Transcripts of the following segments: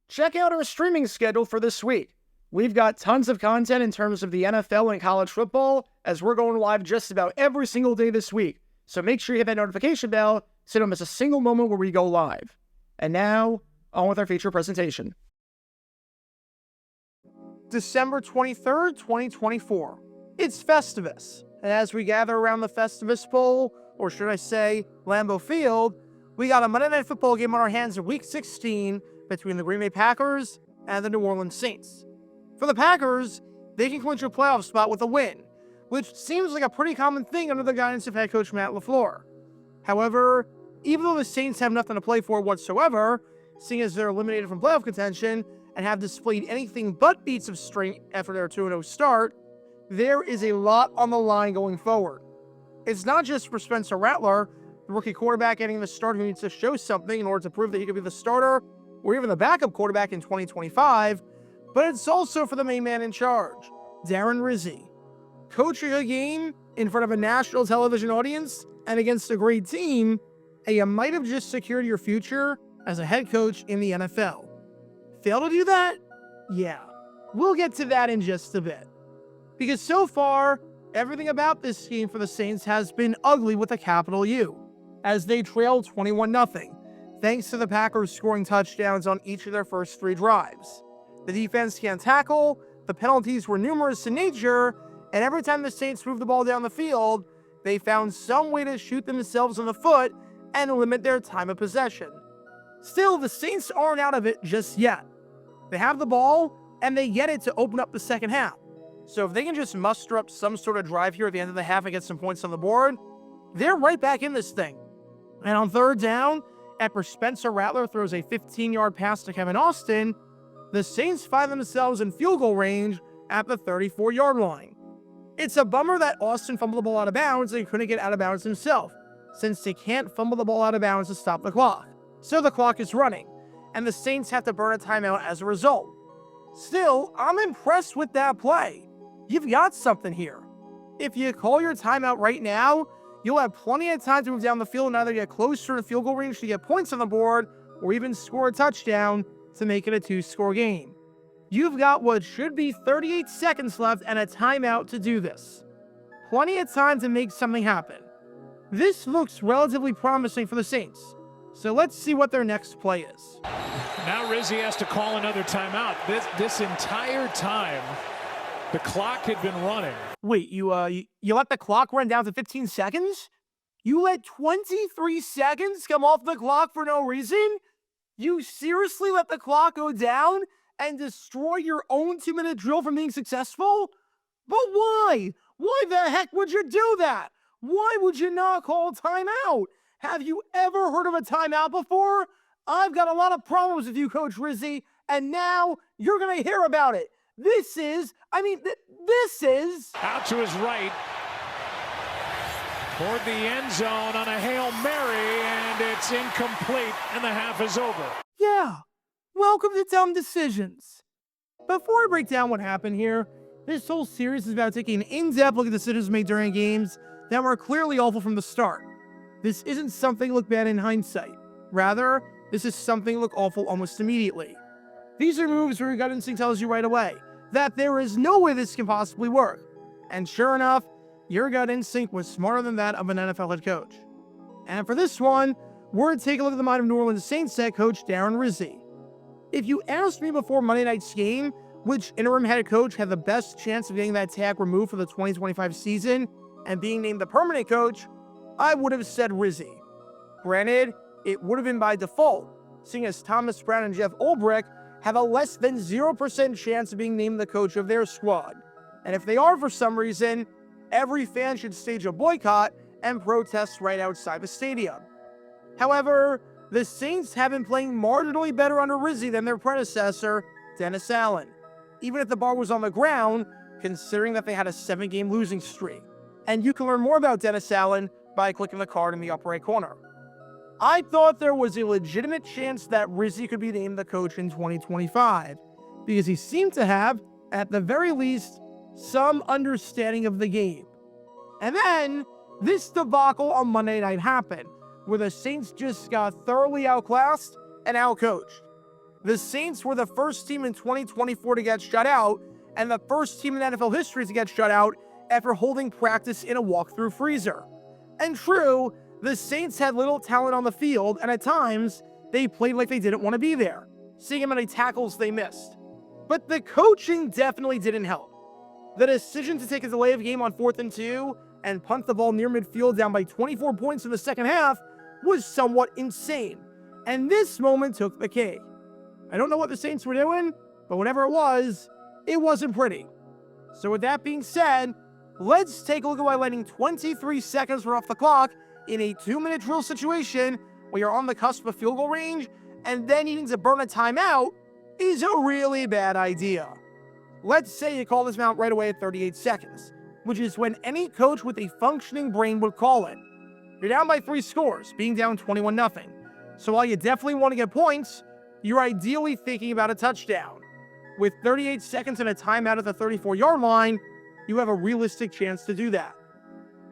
check out our streaming schedule for this week. We've got tons of content in terms of the NFL and college football, as we're going live just about every single day this week. So make sure you hit that notification bell so you don't miss a single moment where we go live. And now, on with our feature presentation. December 23rd, 2024. It's Festivus, and as we gather around the Festivus Bowl, or should I say, Lambeau Field, we got a Monday Night Football game on our hands in Week 16 between the Green Bay Packers and the New Orleans Saints. For the Packers, they can clinch a playoff spot with a win, which seems like a pretty common thing under the guidance of head coach Matt LaFleur. However, even though the Saints have nothing to play for whatsoever, seeing as they're eliminated from playoff contention and have displayed anything but beats of strength after their 2-0 start, there is a lot on the line going forward. It's not just for Spencer Rattler, the rookie quarterback getting the start who needs to show something in order to prove that he could be the starter or even the backup quarterback in 2025, but it's also for the main man in charge, Darren Rizzi. Coaching a game in front of a national television audience and against a great team, and you might have just secured your future as a head coach in the NFL. Fail to do that? Yeah, we'll get to that in just a bit. Because so far, everything about this game for the Saints has been ugly with a capital U, as they trailed 21-0, thanks to the Packers scoring touchdowns on each of their first 3 drives. The defense can't tackle, the penalties were numerous in nature, and every time the Saints moved the ball down the field, they found some way to shoot themselves in the foot and limit their time of possession. Still, the Saints aren't out of it just yet. They have the ball, and they get it to open up the second half. So if they can just muster up some sort of drive here at the end of the half and get some points on the board, they're right back in this thing. And on third down, after Spencer Rattler throws a 15-yard pass to Kevin Austin, the Saints find themselves in field goal range at the 34-yard line. It's a bummer that Austin fumbled the ball out of bounds and couldn't get out of bounds himself, since they can't fumble the ball out of bounds to stop the clock. So the clock is running, and the Saints have to burn a timeout as a result. Still, I'm impressed with that play. You've got something here. If you call your timeout right now, you'll have plenty of time to move down the field and either get closer to field goal range to get points on the board, or even score a touchdown to make it a 2-score game. You've got what should be 38 seconds left and a timeout to do this. Plenty of time to make something happen. This looks relatively promising for the Saints. So let's see what their next play is. Now Rizzy has to call another timeout. This entire time, the clock had been running. Wait, you let the clock run down to 15 seconds? You let 23 seconds come off the clock for no reason? You seriously let the clock go down and destroy your own 2-minute drill from being successful? But why? Why the heck would you do that? Why would you not call timeout? Have you ever heard of a timeout before? I've got a lot of problems with you, Coach Rizzi, and now you're going to hear about it. This is out to his right, toward the end zone on a Hail Mary, and it's incomplete, and the half is over. Yeah, welcome to Dumb Decisions. Before I break down what happened here, this whole series is about taking an in-depth look at decisions made during games that were clearly awful from the start. This isn't something look bad in hindsight. Rather, this is something look awful almost immediately. These are moves where your gut instinct tells you right away that there is no way this can possibly work. And sure enough, your gut instinct was smarter than that of an NFL head coach. And for this one, we're going to take a look at the mind of New Orleans Saints head coach Darren Rizzi. If you asked me before Monday night's game which interim head coach had the best chance of getting that tag removed for the 2025 season and being named the permanent coach, I would have said Rizzi. Granted, it would have been by default, seeing as Thomas Brown and Jeff Ulbrich have a less than 0% chance of being named the coach of their squad. And if they are for some reason, every fan should stage a boycott and protest right outside the stadium. However, the Saints have been playing marginally better under Rizzi than their predecessor, Dennis Allen, even if the bar was on the ground, considering that they had a 7-game losing streak. And you can learn more about Dennis Allen by clicking the card in the upper right corner. I thought there was a legitimate chance that Rizzi could be named the coach in 2025, because he seemed to have, at the very least, some understanding of the game. And then, this debacle on Monday night happened, where the Saints just got thoroughly outclassed and outcoached. The Saints were the first team in 2024 to get shut out, and the first team in NFL history to get shut out after holding practice in a walk-through freezer. And true, the Saints had little talent on the field, and at times, they played like they didn't want to be there, seeing how many tackles they missed. But the coaching definitely didn't help. The decision to take a delay of game on 4th and 2 and punt the ball near midfield down by 24 points in the second half was somewhat insane, and this moment took the cake. I don't know what the Saints were doing, but whatever it wasn't pretty. So with that being said, let's take a look at why letting 23 seconds run off the clock in a 2-minute drill situation where you're on the cusp of field goal range and then needing to burn a timeout is a really bad idea. Let's say you call this out right away at 38 seconds, which is when any coach with a functioning brain would call it. You're down by 3 scores, being down 21-0. So while you definitely want to get points, you're ideally thinking about a touchdown. With 38 seconds and a timeout at the 34-yard line, you have a realistic chance to do that.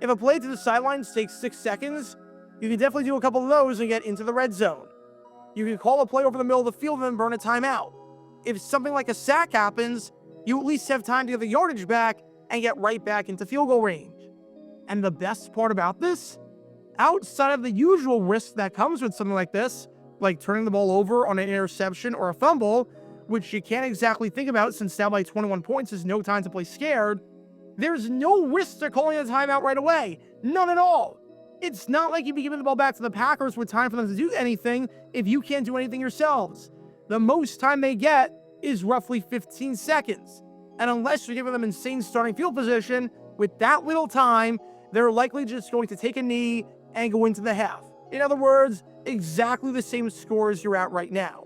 If a play to the sidelines takes 6 seconds, you can definitely do a couple of those and get into the red zone. You can call a play over the middle of the field and then burn a timeout. If something like a sack happens, you at least have time to get the yardage back and get right back into field goal range. And the best part about this, outside of the usual risk that comes with something like this, like turning the ball over on an interception or a fumble, which you can't exactly think about since down by 21 points is no time to play scared, there's no risk to calling a timeout right away. None at all. It's not like you'd be giving the ball back to the Packers with time for them to do anything if you can't do anything yourselves. The most time they get is roughly 15 seconds. And unless you're giving them insane starting field position, with that little time, they're likely just going to take a knee and go into the half. In other words, exactly the same score as you're at right now.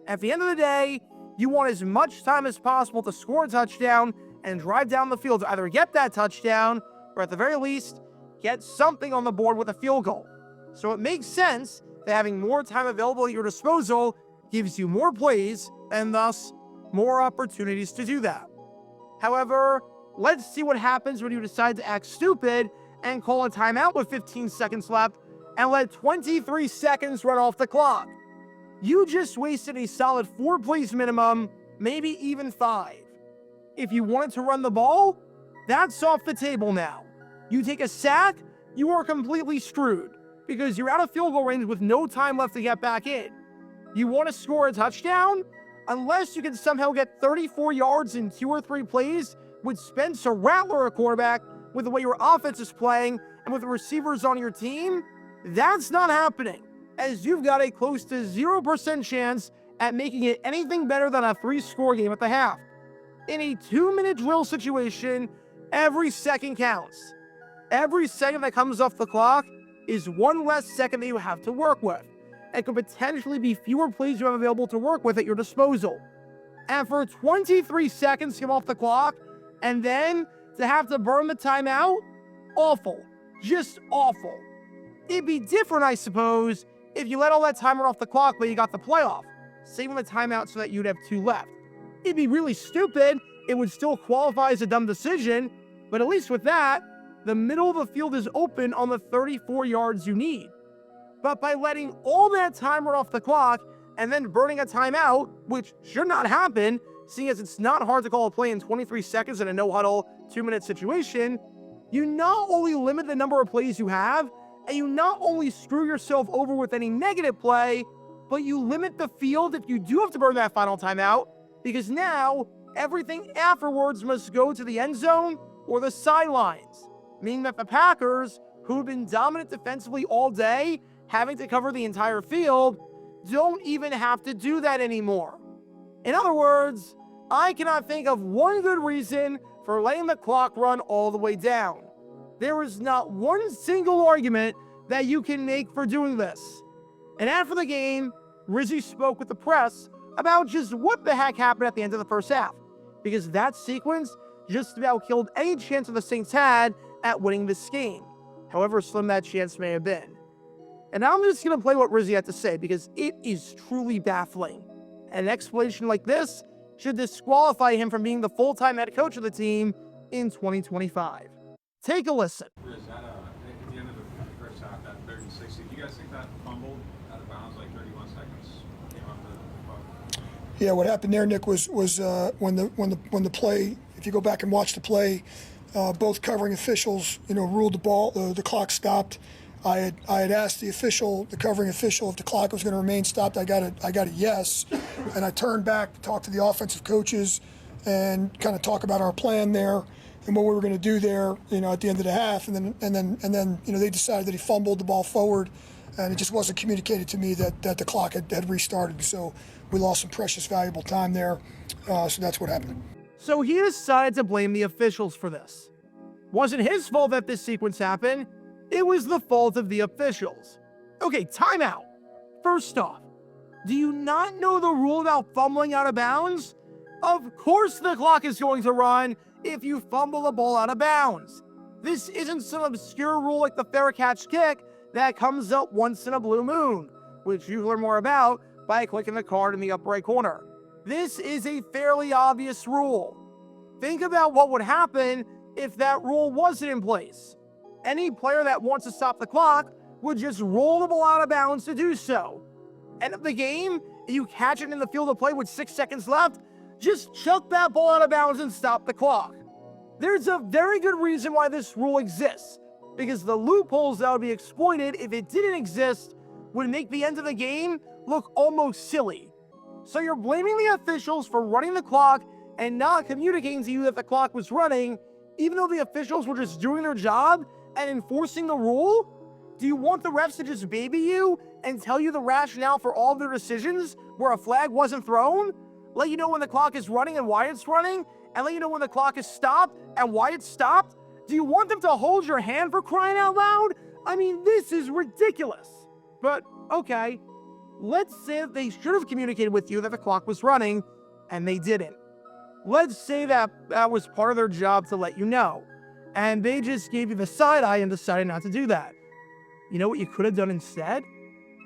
At the end of the day, you want as much time as possible to score a touchdown and drive down the field to either get that touchdown or at the very least, get something on the board with a field goal. So it makes sense that having more time available at your disposal gives you more plays and thus more opportunities to do that. However, let's see what happens when you decide to act stupid and call a timeout with 15 seconds left and let 23 seconds run off the clock. You just wasted a solid 4 plays minimum, maybe even 5. If you wanted to run the ball, that's off the table now. You take a sack, you are completely screwed because you're out of field goal range with no time left to get back in. You want to score a touchdown? Unless you can somehow get 34 yards in 2 or 3 plays with Spencer Rattler, a quarterback, with the way your offense is playing and with the receivers on your team, that's not happening, as you've got a close to 0% chance at making it anything better than a 3-score game at the half. In a 2-minute drill situation, every second counts. Every second that comes off the clock is 1 less second that you have to work with, and could potentially be fewer plays you have available to work with at your disposal. And for 23 seconds to come off the clock, and then to have to burn the timeout, awful. Just awful. It'd be different, I suppose, if you let all that time run off the clock but you got the playoff, saving the timeout so that you'd have 2 left. It'd be really stupid, it would still qualify as a dumb decision, but at least with that, the middle of the field is open on the 34 yards you need. But by letting all that time run off the clock and then burning a timeout, which should not happen, seeing as it's not hard to call a play in 23 seconds in a no-huddle 2-minute situation, you not only limit the number of plays you have, and you not only screw yourself over with any negative play, but you limit the field if you do have to burn that final timeout, because now everything afterwards must go to the end zone or the sidelines, meaning that the Packers, who've been dominant defensively all day, having to cover the entire field, don't even have to do that anymore. In other words, I cannot think of one good reason for letting the clock run all the way down. There is not one single argument that you can make for doing this. And after the game, Rizzy spoke with the press about just what the heck happened at the end of the first half, because that sequence just about killed any chance the Saints had at winning this game, however slim that chance may have been. And I'm just going to play what Rizzy had to say because it is truly baffling. An explanation like this should disqualify him from being the full-time head coach of the team in 2025. Take a listen. Riz, at the end of the first half, that 3rd and 60, do you guys think that fumbled out of bounds like 31 seconds came off the clock? Yeah, what happened there, Nick, was when the play. If you go back and watch the play, both covering officials, ruled the ball. The clock stopped. I had asked the covering official, if the clock was going to remain stopped. I got a yes, and I turned back to talk to the offensive coaches and kind of talk about our plan there and what we were going to do there, at the end of the half. And then they decided that he fumbled the ball forward, and it just wasn't communicated to me that the clock had restarted. So we lost some precious, valuable time there. So that's what happened. So he decided to blame the officials for this. Wasn't his fault that this sequence happened. It was the fault of the officials. Okay, timeout. First off, do you not know the rule about fumbling out of bounds? Of course the clock is going to run if you fumble the ball out of bounds. This isn't some obscure rule like the fair catch kick that comes up once in a blue moon, which you learn more about by clicking the card in the upper right corner. This is a fairly obvious rule. Think about what would happen if that rule wasn't in place. Any player that wants to stop the clock would just roll the ball out of bounds to do so. End of the game, if you catch it in the field of play with 6 seconds left, just chuck that ball out of bounds and stop the clock. There's a very good reason why this rule exists, because the loopholes that would be exploited if it didn't exist would make the end of the game look almost silly. So you're blaming the officials for running the clock and not communicating to you that the clock was running, even though the officials were just doing their job and enforcing the rule? Do you want the refs to just baby you and tell you the rationale for all of their decisions where a flag wasn't thrown? Let you know when the clock is running and why it's running? And let you know when the clock is stopped and why it's stopped? Do you want them to hold your hand, for crying out loud? I mean, this is ridiculous. But, okay, let's say that they should have communicated with you that the clock was running and they didn't. Let's say that was part of their job to let you know, and they just gave you the side eye and decided not to do that. You know what you could have done instead?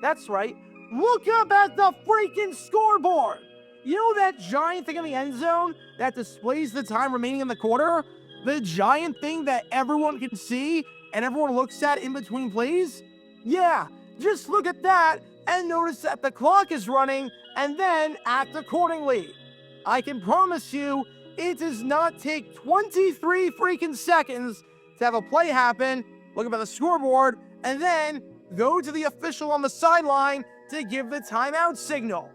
That's right. Look up at the freaking scoreboard. You know that giant thing in the end zone that displays the time remaining in the quarter? The giant thing that everyone can see and everyone looks at in between plays? Yeah, just look at that and notice that the clock is running and then act accordingly. I can promise you, it does not take 23 freaking seconds to have a play happen, look up at the scoreboard, and then go to the official on the sideline to give the timeout signal.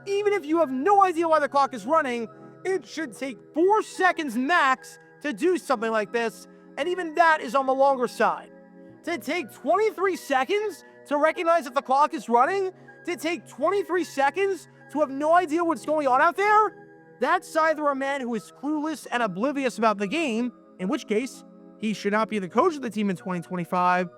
Even if you have no idea why the clock is running, it should take 4 seconds max to do something like this, and even that is on the longer side. To take 23 seconds to recognize if the clock is running, to take 23 seconds to have no idea what's going on out there, that's either a man who is clueless and oblivious about the game, in which case he should not be the coach of the team in 2025,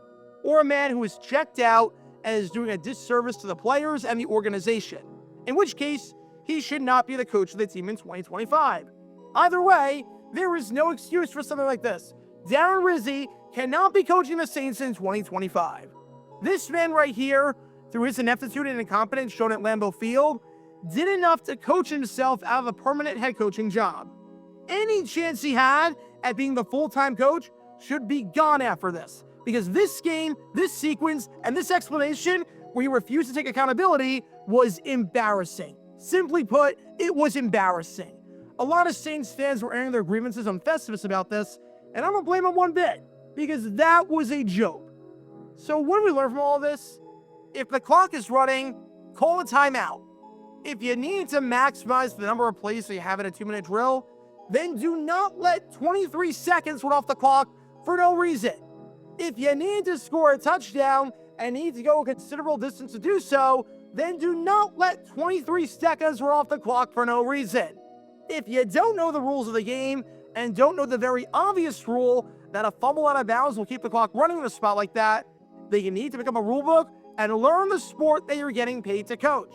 or a man who is checked out and is doing a disservice to the players and the organization, in which case he should not be the coach of the team in 2025. Either way, there is no excuse for something like this. Darren Rizzi cannot be coaching the Saints in 2025. This man right here, through his ineptitude and incompetence shown at Lambeau Field, did enough to coach himself out of a permanent head coaching job. Any chance he had at being the full-time coach should be gone after this, because this game, this sequence, and this explanation where he refused to take accountability was embarrassing. Simply put, it was embarrassing. A lot of Saints fans were airing their grievances on Festivus about this, and I don't blame them one bit, because that was a joke. So what do we learn from all this? If the clock is running, call a timeout. If you need to maximize the number of plays so you have in a 2-minute drill, then do not let 23 seconds run off the clock for no reason. If you need to score a touchdown and need to go a considerable distance to do so, then do not let 23 seconds run off the clock for no reason. If you don't know the rules of the game and don't know the very obvious rule that a fumble out of bounds will keep the clock running in a spot like that, then you need to pick up a rule book and learn the sport that you're getting paid to coach.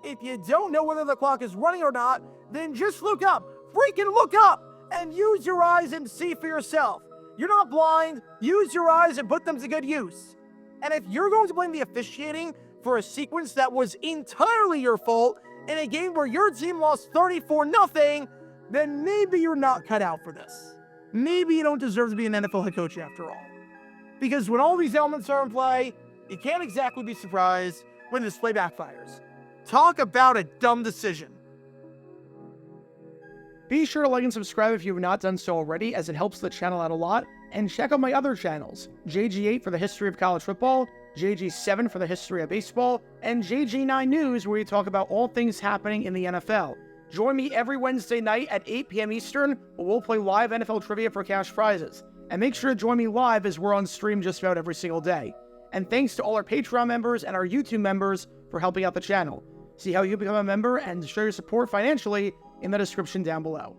If you don't know whether the clock is running or not, then just look up. Freaking look up and use your eyes and see for yourself. You're not blind. Use your eyes and put them to good use. And if you're going to blame the officiating for a sequence that was entirely your fault in a game where your team lost 34-0, then maybe you're not cut out for this. Maybe you don't deserve to be an NFL head coach after all. Because when all these elements are in play, you can't exactly be surprised when this play backfires. Talk about a dumb decision. Be sure to like and subscribe if you have not done so already, as it helps the channel out a lot. And check out my other channels, JG8 for the history of college football, JG7 for the history of baseball, and JG9 News, where we talk about all things happening in the NFL. Join me every Wednesday night at 8 p.m. Eastern, where we'll play live NFL trivia for cash prizes. And make sure to join me live, as we're on stream just about every single day. And thanks to all our Patreon members and our YouTube members for helping out the channel. See how you become a member and show your support financially in the description down below.